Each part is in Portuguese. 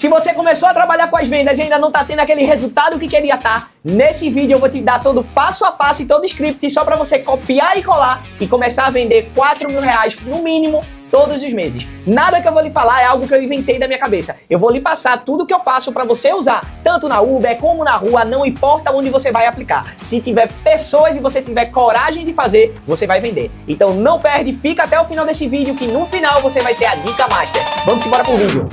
Se você começou a trabalhar com as vendas e ainda não está tendo aquele resultado que queria estar, nesse vídeo eu vou te dar todo o passo a passo e todo o script só para você copiar e colar e começar a vender R$4.000 no mínimo todos os meses. Nada que eu vou lhe falar é algo que eu inventei da minha cabeça. Eu vou lhe passar tudo que eu faço para você usar, tanto na Uber como na rua, não importa onde você vai aplicar. Se tiver pessoas e você tiver coragem de fazer, você vai vender. Então não perde, fica até o final desse vídeo que no final você vai ter a dica master. Vamos embora pro vídeo.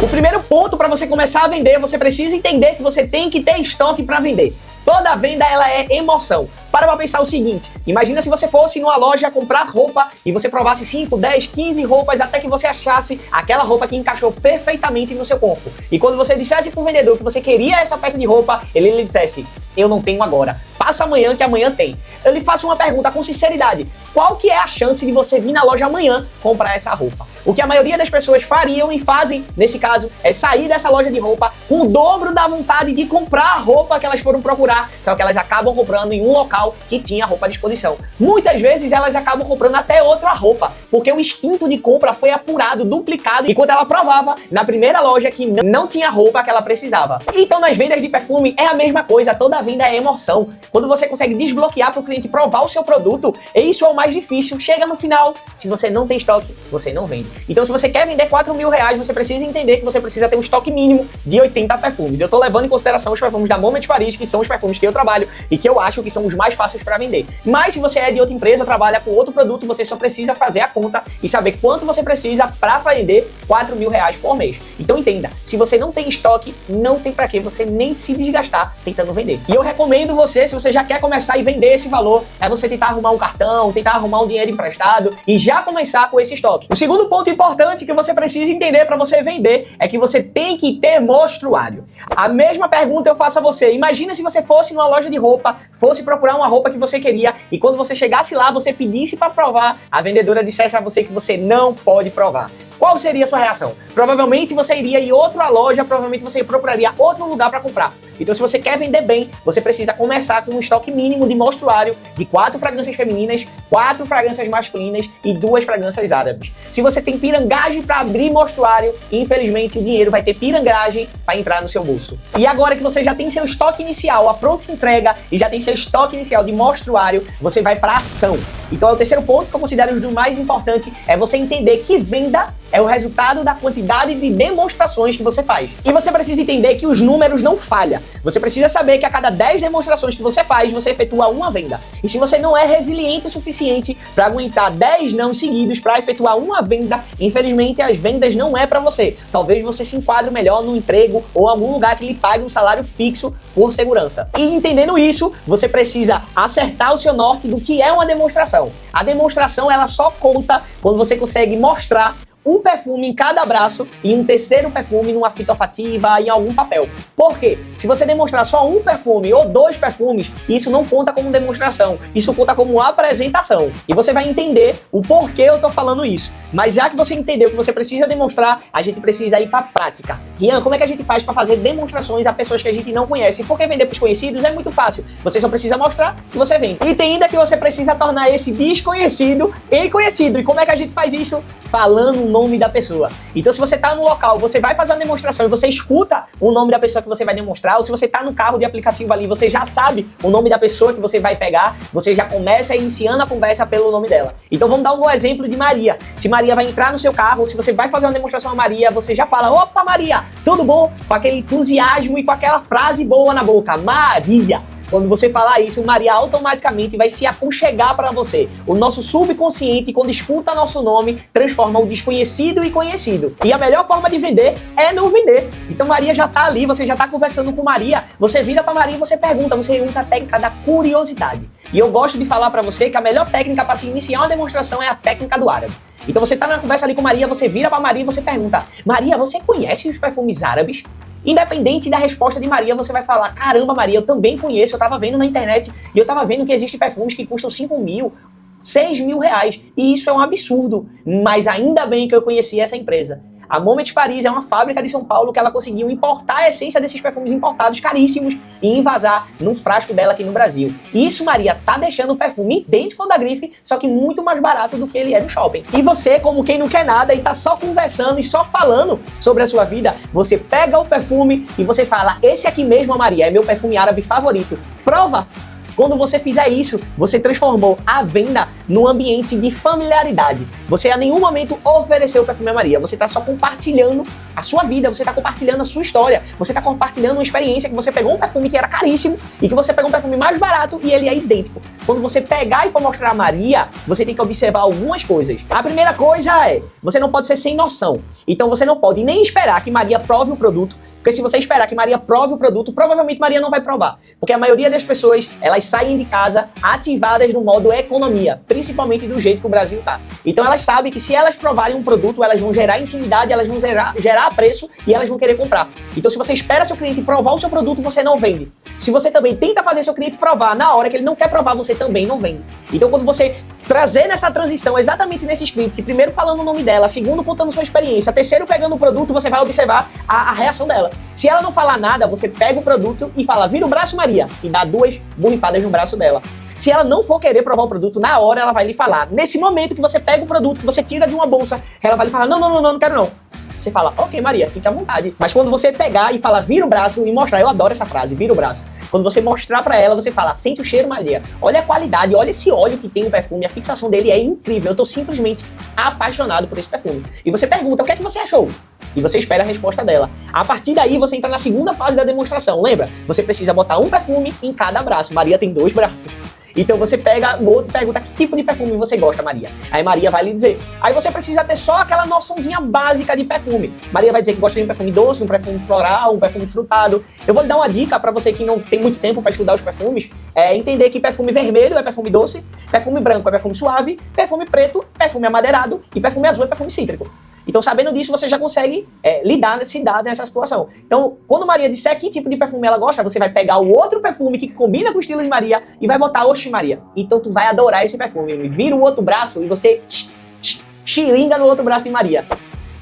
O primeiro ponto para você começar a vender, você precisa entender que você tem que ter estoque para vender. Toda venda ela é emoção. Para pensar o seguinte, imagina se você fosse numa loja comprar roupa e você provasse 5, 10, 15 roupas até que você achasse aquela roupa que encaixou perfeitamente no seu corpo. E quando você dissesse para o vendedor que você queria essa peça de roupa, ele lhe dissesse, eu não tenho agora, passa amanhã que amanhã tem. Eu lhe faço uma pergunta com sinceridade, qual que é a chance de você vir na loja amanhã comprar essa roupa? O que a maioria das pessoas fariam e fazem, nesse caso, é sair dessa loja de roupa com o dobro da vontade de comprar a roupa que elas foram procurar, só que elas acabam comprando em um local que tinha roupa à disposição. Muitas vezes elas acabam comprando até outra roupa, porque o instinto de compra foi apurado, duplicado, enquanto ela provava na primeira loja que não tinha roupa que ela precisava. Então nas vendas de perfume é a mesma coisa, toda venda é emoção. Quando você consegue desbloquear para o cliente provar o seu produto, isso é o mais difícil. Chega no final, se você não tem estoque, você não vende. Então se você quer vender R$4.000, você precisa entender que você precisa ter um estoque mínimo de 80 perfumes. Eu tô levando em consideração os perfumes da Moment Paris, que são os perfumes que eu trabalho e que eu acho que são os mais fáceis para vender. Mas se você é de outra empresa, trabalha com outro produto, você só precisa fazer a conta e saber quanto você precisa para vender R$4.000 por mês. Então entenda, se você não tem estoque, não tem para que você nem se desgastar tentando vender. E eu recomendo você, se você já quer começar e vender esse valor, é você tentar arrumar um cartão, tentar arrumar um dinheiro emprestado e já começar com esse estoque. O segundo ponto importante que você precisa entender para você vender é que você tem que ter mostruário. A mesma pergunta eu faço a você. Imagina se você fosse numa loja de roupa, fosse procurar uma roupa que você queria e quando você chegasse lá, você pedisse para provar, a vendedora dissesse a você que você não pode provar. Qual seria a sua reação? Provavelmente você iria em outra loja, provavelmente você procuraria outro lugar para comprar. Então se você quer vender bem, você precisa começar com um estoque mínimo de mostruário de 4 fragrâncias femininas, 4 fragrâncias masculinas e 2 fragrâncias árabes. Se você tem pirangagem para abrir mostruário, infelizmente o dinheiro vai ter pirangagem para entrar no seu bolso. E agora que você já tem seu estoque inicial, a pronta entrega e já tem seu estoque inicial de mostruário, você vai para ação. Então o terceiro ponto que eu considero o mais importante é você entender que venda é o resultado da quantidade de demonstrações que você faz. E você precisa entender que os números não falham. Você precisa saber que a cada 10 demonstrações que você faz, você efetua uma venda. E se você não é resiliente o suficiente para aguentar 10 não seguidos para efetuar uma venda, infelizmente as vendas não é para você. Talvez você se enquadre melhor no emprego ou algum lugar que lhe pague um salário fixo por segurança. E entendendo isso, você precisa acertar o seu norte do que é uma demonstração. A demonstração ela só conta quando você consegue mostrar um perfume em cada braço e um terceiro perfume numa fita olfativa, em algum papel. Por quê? Se você demonstrar só um perfume ou 2 perfumes, isso não conta como demonstração, isso conta como apresentação. E você vai entender o porquê eu tô falando isso. Mas já que você entendeu que você precisa demonstrar, a gente precisa ir para prática. Rian, como é que a gente faz para fazer demonstrações a pessoas que a gente não conhece? Porque vender para os conhecidos é muito fácil. Você só precisa mostrar que você vende. E tem ainda que você precisa tornar esse desconhecido em conhecido. E como é que a gente faz isso? Falando o nome da pessoa. Então se você tá no local, você vai fazer uma demonstração e você escuta o nome da pessoa que você vai demonstrar, ou se você tá no carro de aplicativo ali, você já sabe o nome da pessoa que você vai pegar, você já começa iniciando a conversa pelo nome dela. Então vamos dar um exemplo de Maria. Se Maria vai entrar no seu carro, se você vai fazer uma demonstração a Maria, você já fala, opa Maria, tudo bom? Com aquele entusiasmo e com aquela frase boa na boca, Maria. Quando você falar isso, Maria automaticamente vai se aconchegar para você. O nosso subconsciente, quando escuta nosso nome, transforma o desconhecido em conhecido. E a melhor forma de vender é não vender. Então Maria já tá ali, você já tá conversando com Maria, você vira para Maria e você pergunta, você usa a técnica da curiosidade. E eu gosto de falar para você que a melhor técnica para se iniciar uma demonstração é a técnica do árabe. Então você tá na conversa ali com Maria, você vira para Maria e você pergunta, Maria, você conhece os perfumes árabes? Independente da resposta de Maria, você vai falar, caramba Maria, eu também conheço, eu tava vendo na internet e eu tava vendo que existem perfumes que custam 5 mil, 6 mil reais e isso é um absurdo, mas ainda bem que eu conheci essa empresa. A Moment Paris é uma fábrica de São Paulo que ela conseguiu importar a essência desses perfumes importados caríssimos e envasar num frasco dela aqui no Brasil. E isso, Maria, tá deixando o perfume idêntico ao da grife, só que muito mais barato do que ele é no shopping. E você, como quem não quer nada e tá só conversando e só falando sobre a sua vida, você pega o perfume e você fala, esse aqui mesmo, Maria, é meu perfume árabe favorito. Prova! Quando você fizer isso, você transformou a venda num ambiente de familiaridade. Você a nenhum momento ofereceu o perfume a Maria. Você está só compartilhando a sua vida, você está compartilhando a sua história. Você está compartilhando uma experiência que você pegou um perfume que era caríssimo e que você pegou um perfume mais barato e ele é idêntico. Quando você pegar e for mostrar a Maria, você tem que observar algumas coisas. A primeira coisa é, você não pode ser sem noção. Então você não pode nem esperar que Maria prove o produto, porque se você esperar que Maria prove o produto, provavelmente Maria não vai provar. Porque a maioria das pessoas, elas saem de casa ativadas no modo economia, principalmente do jeito que o Brasil tá. Então elas sabem que se elas provarem um produto, elas vão gerar intimidade, elas vão gerar preço e elas vão querer comprar. Então se você espera seu cliente provar o seu produto, você não vende. Se você também tenta fazer seu cliente provar na hora que ele não quer provar, você também não vende. Então quando você trazer nessa transição, exatamente nesse script, primeiro falando o nome dela, segundo contando sua experiência, terceiro pegando o produto, você vai observar a reação dela. Se ela não falar nada, você pega o produto e fala, vira o braço, Maria, e dá 2 borrifadas no braço dela. Se ela não for querer provar o produto, na hora ela vai lhe falar. Nesse momento que você pega o produto, que você tira de uma bolsa, ela vai lhe falar, não quero não. Você fala, ok, Maria, fica à vontade. Mas quando você pegar e falar, vira o braço e mostrar, eu adoro essa frase, vira o braço. Quando você mostrar pra ela, você fala, sente o cheiro, Maria. Olha a qualidade, olha esse óleo que tem no perfume, a fixação dele é incrível. Eu tô simplesmente apaixonado por esse perfume. E você pergunta, o que é que você achou? E você espera a resposta dela. A partir daí, você entra na segunda fase da demonstração. Lembra? Você precisa botar um perfume em cada braço. Maria tem 2 braços. Então você pega o outro e pergunta que tipo de perfume você gosta, Maria. Aí Maria vai lhe dizer. Aí você precisa ter só aquela noçãozinha básica de perfume. Maria vai dizer que gosta de um perfume doce, um perfume floral, um perfume frutado. Eu vou lhe dar uma dica para você que não tem muito tempo para estudar os perfumes. É entender que perfume vermelho é perfume doce, perfume branco é perfume suave, perfume preto, perfume amadeirado e perfume azul é perfume cítrico. Então, sabendo disso, você já consegue se dar nessa situação. Então, quando Maria disser que tipo de perfume ela gosta, você vai pegar o outro perfume que combina com o estilo de Maria e vai botar, oxe, Maria. Então, tu vai adorar esse perfume. Vira o outro braço e você xiringa no outro braço de Maria.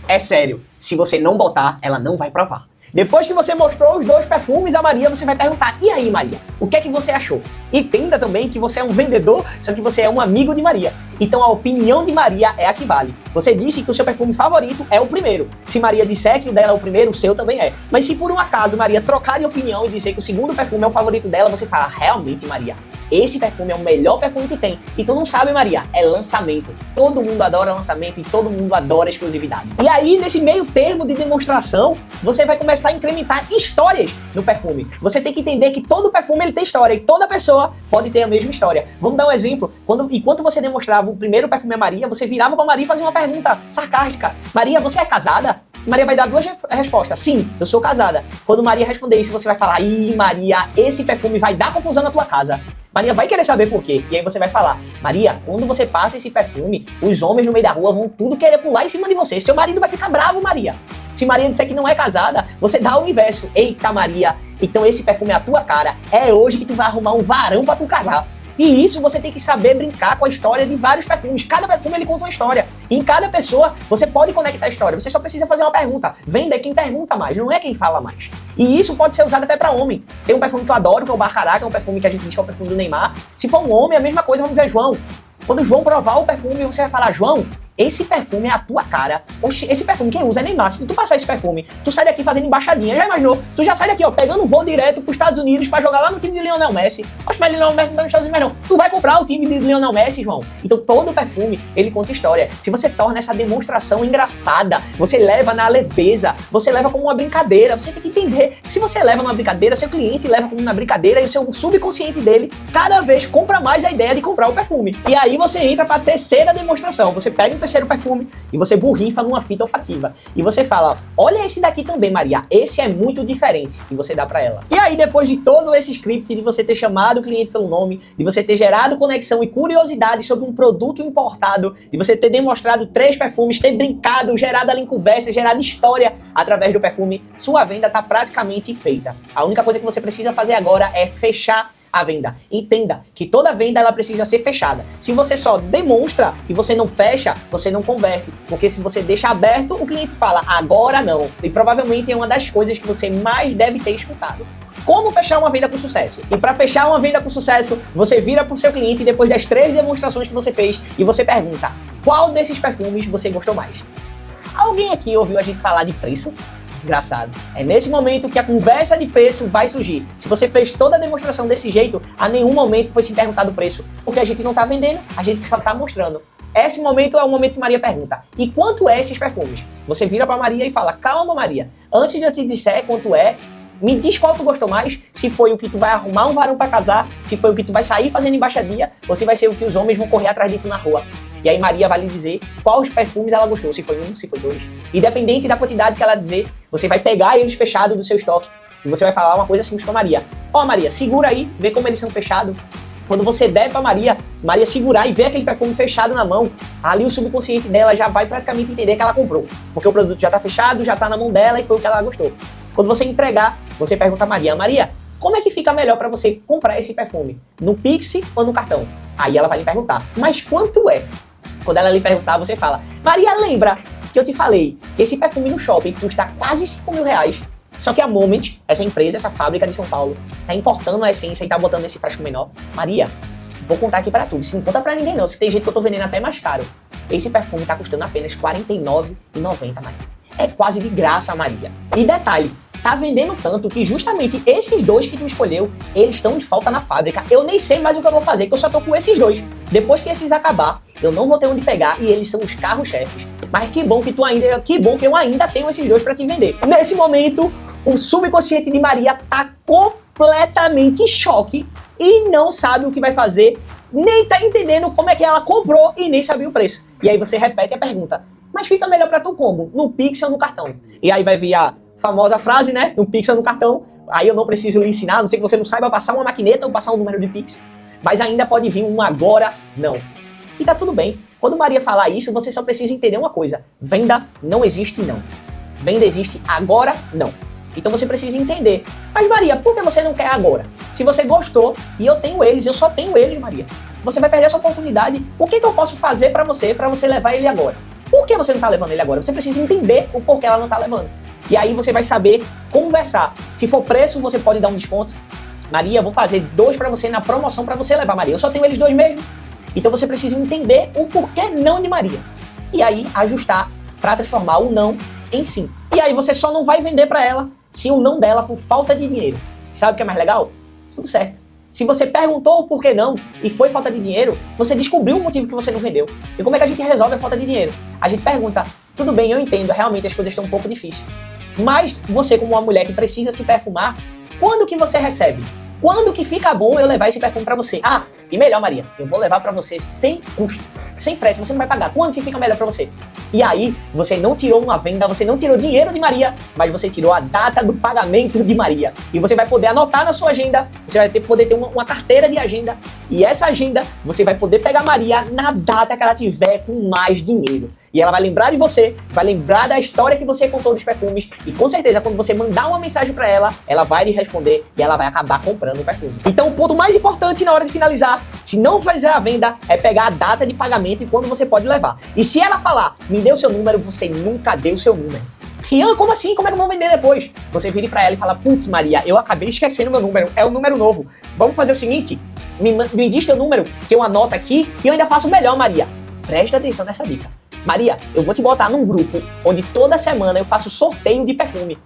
É sério, se você não botar, ela não vai provar. Depois que você mostrou os 2 perfumes a Maria, você vai perguntar, e aí, Maria, o que é que você achou? Entenda também que você é um vendedor, só que você é um amigo de Maria. Então a opinião de Maria é a que vale. Você disse que o seu perfume favorito é o primeiro. Se Maria disser que o dela é o primeiro, o seu também é. Mas se por um acaso Maria trocar de opinião e dizer que o segundo perfume é o favorito dela, você fala, realmente, Maria, esse perfume é o melhor perfume que tem. E tu não sabe, Maria, é lançamento. Todo mundo adora lançamento e todo mundo adora exclusividade. E aí, nesse meio termo de demonstração, você vai começar a incrementar histórias no perfume. Você tem que entender que todo perfume ele tem história e toda pessoa pode ter a mesma história. Vamos dar um exemplo. Enquanto você demonstrava o primeiro perfume a Maria, você virava pra Maria e fazia uma pergunta sarcástica. Maria, você é casada? Maria vai dar 2 respostas. Sim, eu sou casada. Quando Maria responder isso, você vai falar, ih, Maria, esse perfume vai dar confusão na tua casa. Maria vai querer saber por quê. E aí você vai falar, Maria, quando você passa esse perfume, os homens no meio da rua vão tudo querer pular em cima de você. Seu marido vai ficar bravo, Maria. Se Maria disser que não é casada, você dá o inverso. Eita, Maria, então esse perfume é a tua cara. É hoje que tu vai arrumar um varão pra tu casar. E isso você tem que saber brincar com a história de vários perfumes. Cada perfume ele conta uma história. E em cada pessoa você pode conectar a história. Você só precisa fazer uma pergunta. Venda é quem pergunta mais, não é quem fala mais. E isso pode ser usado até pra homem. Tem um perfume que eu adoro, que é o Baccarat, que é um perfume que a gente diz que é o perfume do Neymar. Se for um homem, é a mesma coisa, vamos dizer, João. Quando o João provar o perfume, você vai falar, João, esse perfume é a tua cara. Oxi, esse perfume quem usa é Neymar. Se tu passar esse perfume, tu sai daqui fazendo embaixadinha. Já imaginou? Tu já sai daqui, ó, pegando um voo direto pros Estados Unidos pra jogar lá no time de Lionel Messi. Oxe, mas Lionel Messi não tá nos Estados Unidos mais não. Tu vai comprar o time de Lionel Messi, João. Então todo perfume, ele conta história. Se você torna essa demonstração engraçada, você leva na leveza, você leva como uma brincadeira. Você tem que entender que se você leva numa brincadeira, seu cliente leva como uma brincadeira e o seu subconsciente dele cada vez compra mais a ideia de comprar o perfume. E aí você entra pra terceira demonstração. Você pega o terceiro perfume e você borrifa numa fita olfativa. E você fala, olha esse daqui também, Maria, esse é muito diferente. E você dá pra ela. E aí, depois de todo esse script, de você ter chamado o cliente pelo nome, de você ter gerado conexão e curiosidade sobre um produto importado, de você ter demonstrado 3 perfumes, ter brincado, gerado ali em conversa, gerado história através do perfume, sua venda tá praticamente feita. A única coisa que você precisa fazer agora é fechar a venda. Entenda que toda venda ela precisa ser fechada. Se você só demonstra e você não fecha, você não converte. Porque se você deixa aberto, o cliente fala, agora não. E provavelmente é uma das coisas que você mais deve ter escutado. Como fechar uma venda com sucesso? E para fechar uma venda com sucesso, você vira para o seu cliente depois das 3 demonstrações que você fez e você pergunta, qual desses perfumes você gostou mais? Alguém aqui ouviu a gente falar de preço? Engraçado. É nesse momento que a conversa de preço vai surgir. Se você fez toda a demonstração desse jeito, a nenhum momento foi se perguntar do preço, porque a gente não está vendendo, a gente só está mostrando. Esse momento é o momento que Maria pergunta, e quanto é esses perfumes? Você vira para Maria e fala, calma Maria, antes de eu te disser quanto é, me diz qual tu gostou mais, se foi o que tu vai arrumar um varão pra casar, se foi o que tu vai sair fazendo embaixadia, ou se vai ser o que os homens vão correr atrás de tu na rua. E aí Maria vai lhe dizer quais perfumes ela gostou, se foi um, se foi 2. Independente da quantidade que ela dizer, você vai pegar eles fechados do seu estoque e você vai falar uma coisa simples pra Maria. Ó Maria, segura aí, vê como eles são fechados. Quando você der pra Maria segurar e ver aquele perfume fechado na mão, ali o subconsciente dela já vai praticamente entender que ela comprou. Porque o produto já tá fechado, já tá na mão dela e foi o que ela gostou. Quando você entregar, você pergunta a Maria, como é que fica melhor para você comprar esse perfume? No Pix ou no cartão? Aí ela vai lhe perguntar, mas quanto é? Quando ela lhe perguntar, você fala, Maria, lembra que eu te falei que esse perfume no shopping custa quase 5 mil reais? Só que a Moment, essa empresa, essa fábrica de São Paulo, tá importando a essência e tá botando esse frasco menor. Maria, vou contar aqui para tu, se não conta pra ninguém não, se tem jeito que eu tô vendendo até mais caro. Esse perfume tá custando apenas R$ 49,90, Maria. É quase de graça, Maria. E detalhe, tá vendendo tanto que justamente esses 2 que tu escolheu, eles estão de falta na fábrica. Eu nem sei mais o que eu vou fazer, que eu só tô com esses 2. Depois que esses acabar, eu não vou ter onde pegar e eles são os carros-chefes. Mas que bom que eu ainda tenho esses 2 para te vender. Nesse momento, o subconsciente de Maria tá completamente em choque e não sabe o que vai fazer, nem tá entendendo como é que ela comprou e nem sabia o preço. E aí você repete a pergunta, mas fica melhor pra tu como? No Pix ou no cartão? E aí vai vir a famosa frase, né? No Pix ou no cartão. Aí eu não preciso lhe ensinar, a não sei que você não saiba passar uma maquineta ou passar um número de Pix. Mas ainda pode vir um agora não. E tá tudo bem. Quando Maria falar isso, você só precisa entender uma coisa. Venda não existe não. Venda existe agora não. Então você precisa entender. Mas Maria, por que você não quer agora? Se você gostou e eu tenho eles, eu só tenho eles, Maria. Você vai perder essa oportunidade. O que eu posso fazer pra você levar ele agora? Por que você não tá levando ele agora? Você precisa entender o porquê ela não tá levando. E aí você vai saber conversar. Se for preço, você pode dar um desconto. Maria, vou fazer 2 pra você na promoção pra você levar, Maria. Eu só tenho eles 2 mesmo. Então você precisa entender o porquê não de Maria. E aí ajustar pra transformar o não em sim. E aí você só não vai vender pra ela se o não dela for falta de dinheiro. Sabe o que é mais legal? Tudo certo. Se você perguntou o porquê não e foi falta de dinheiro, você descobriu o motivo que você não vendeu. E como é que a gente resolve a falta de dinheiro? A gente pergunta, tudo bem, eu entendo, realmente as coisas estão um pouco difíceis. Mas você, como uma mulher que precisa se perfumar, quando que você recebe? Quando que fica bom eu levar esse perfume pra você? Ah, e melhor, Maria, eu vou levar pra você sem custo, sem frete, você não vai pagar. Quando que fica melhor pra você? E aí, você não tirou uma venda, você não tirou dinheiro de Maria, mas você tirou a data do pagamento de Maria. E você vai poder anotar na sua agenda, você vai poder ter uma carteira de agenda, e essa agenda você vai poder pegar Maria na data que ela tiver com mais dinheiro. E ela vai lembrar de você, vai lembrar da história que você contou dos perfumes, e com certeza quando você mandar uma mensagem pra ela, ela vai lhe responder e ela vai acabar comprando o perfume. Então o ponto mais importante na hora de finalizar, se não fazer a venda, é pegar a data de pagamento e quando você pode levar. E se ela falar, me dê o seu número, você nunca deu o seu número. Rian, como assim? Como é que eu vou vender depois? Você vire pra ela e fala, putz, Maria, eu acabei esquecendo meu número, é um número novo. Vamos fazer o seguinte, me diz teu número, que eu anoto aqui e eu ainda faço melhor, Maria. Presta atenção nessa dica. Maria, eu vou te botar num grupo onde toda semana eu faço sorteio de perfume.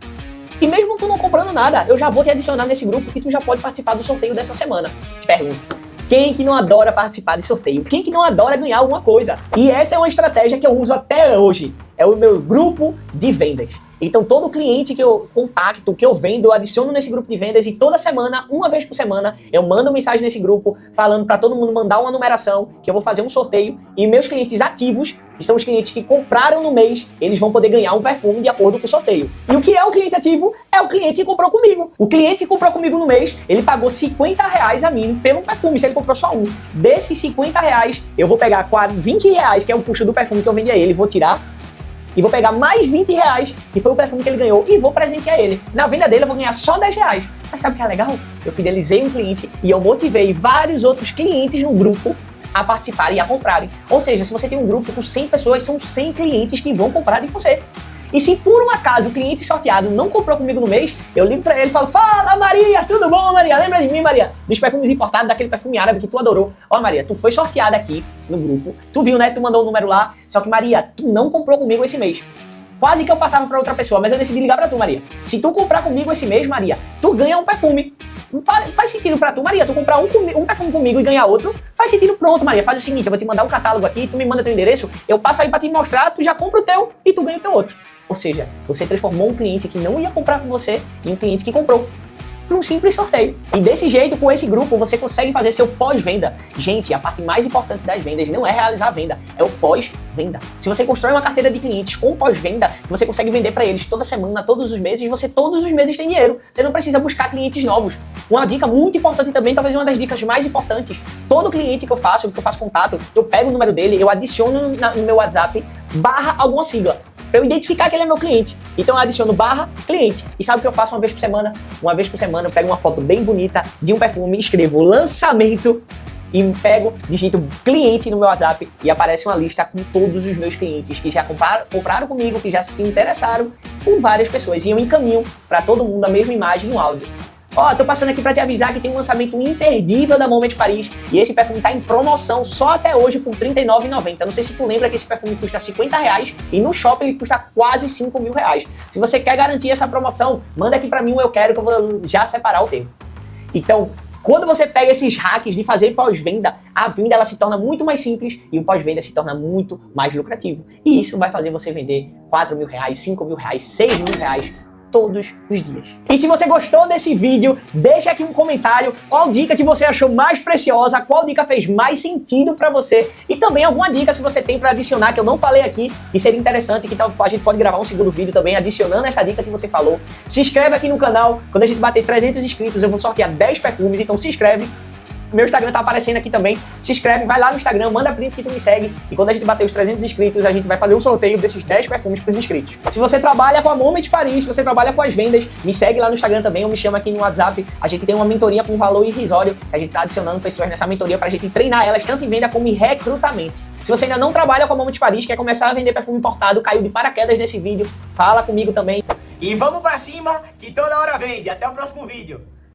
E mesmo tu não comprando nada, eu já vou te adicionar nesse grupo que tu já pode participar do sorteio dessa semana. Te pergunto. Quem que não adora participar de sorteio? Quem que não adora ganhar alguma coisa? E essa é uma estratégia que eu uso até hoje. É o meu grupo de vendas. Então todo cliente que eu contacto, que eu vendo, eu adiciono nesse grupo de vendas e toda semana, uma vez por semana, eu mando mensagem nesse grupo falando para todo mundo mandar uma numeração, que eu vou fazer um sorteio e meus clientes ativos, que são os clientes que compraram no mês, eles vão poder ganhar um perfume de acordo com o sorteio. E o que é o cliente ativo? É o cliente que comprou comigo. O cliente que comprou comigo no mês, ele pagou R$50 a mim pelo perfume, se ele comprou só um. Desses R$50, eu vou pegar R$20, que é o custo do perfume que eu vendi a ele, vou tirar e vou pegar mais R$20, que foi o perfume que ele ganhou, e vou presentear ele. Na venda dele eu vou ganhar só R$10. Mas sabe o que é legal? Eu fidelizei um cliente e eu motivei vários outros clientes no grupo a participarem e a comprarem. Ou seja, se você tem um grupo com 100 pessoas, são 100 clientes que vão comprar de você. E se por um acaso o cliente sorteado não comprou comigo no mês, eu ligo pra ele e falo: fala Maria, tudo bom Maria? Lembra de mim, Maria? Dos perfumes importados, daquele perfume árabe que tu adorou. Ó Maria, tu foi sorteada aqui no grupo, tu viu, né? Tu mandou o número lá, só que Maria, tu não comprou comigo esse mês. Quase que eu passava pra outra pessoa, mas eu decidi ligar pra tu, Maria. Se tu comprar comigo esse mês, Maria, tu ganha um perfume. Faz sentido pra tu, Maria, tu comprar um perfume comigo e ganhar outro, faz sentido. Pronto, Maria, faz o seguinte, eu vou te mandar um catálogo aqui, tu me manda teu endereço, eu passo aí pra te mostrar, tu já compra o teu e tu ganha o teu outro. Ou seja, você transformou um cliente que não ia comprar com você em um cliente que comprou. Por um simples sorteio. E desse jeito, com esse grupo, você consegue fazer seu pós-venda. Gente, a parte mais importante das vendas não é realizar a venda, é o pós-venda. Se você constrói uma carteira de clientes com pós-venda, que você consegue vender para eles toda semana, todos os meses, você todos os meses tem dinheiro. Você não precisa buscar clientes novos. Uma dica muito importante também, talvez uma das dicas mais importantes, todo cliente que eu faço contato, eu pego o número dele, eu adiciono no meu WhatsApp, / alguma sigla, para eu identificar que ele é meu cliente. Então eu adiciono / cliente. E sabe o que eu faço uma vez por semana? Uma vez por semana eu pego uma foto bem bonita de um perfume, escrevo lançamento e digito cliente no meu WhatsApp e aparece uma lista com todos os meus clientes que já compraram comigo, que já se interessaram, com várias pessoas. E eu encaminho para todo mundo a mesma imagem no áudio. Ó, tô passando aqui pra te avisar que tem um lançamento imperdível da Moment Paris e esse perfume tá em promoção só até hoje por R$ 39,90. Não sei se tu lembra que esse perfume custa R$50 e no shopping ele custa quase R$5.000. Se você quer garantir essa promoção, manda aqui pra mim um eu quero que eu vou já separar o tempo. Então, quando você pega esses hacks de fazer pós-venda, a venda ela se torna muito mais simples e o pós-venda se torna muito mais lucrativo. E isso vai fazer você vender R$4.000, R$5.000, R$6.000 todos os dias. E se você gostou desse vídeo, deixa aqui um comentário qual dica que você achou mais preciosa, qual dica fez mais sentido pra você e também alguma dica se você tem pra adicionar que eu não falei aqui e seria interessante que a gente pode gravar um segundo vídeo também adicionando essa dica que você falou. Se inscreve aqui no canal, quando a gente bater 300 inscritos eu vou sortear 10 perfumes, então se inscreve. Meu Instagram tá aparecendo aqui também. Se inscreve, vai lá no Instagram, manda print que tu me segue. E quando a gente bater os 300 inscritos, a gente vai fazer um sorteio desses 10 perfumes pros inscritos. Se você trabalha com a Moment Paris, se você trabalha com as vendas, me segue lá no Instagram também, ou me chama aqui no WhatsApp. A gente tem uma mentoria com valor irrisório, que a gente tá adicionando pessoas nessa mentoria pra gente treinar elas tanto em venda como em recrutamento. Se você ainda não trabalha com a Moment Paris, quer começar a vender perfume importado, caiu de paraquedas nesse vídeo, fala comigo também. E vamos pra cima, que toda hora vende. Até o próximo vídeo.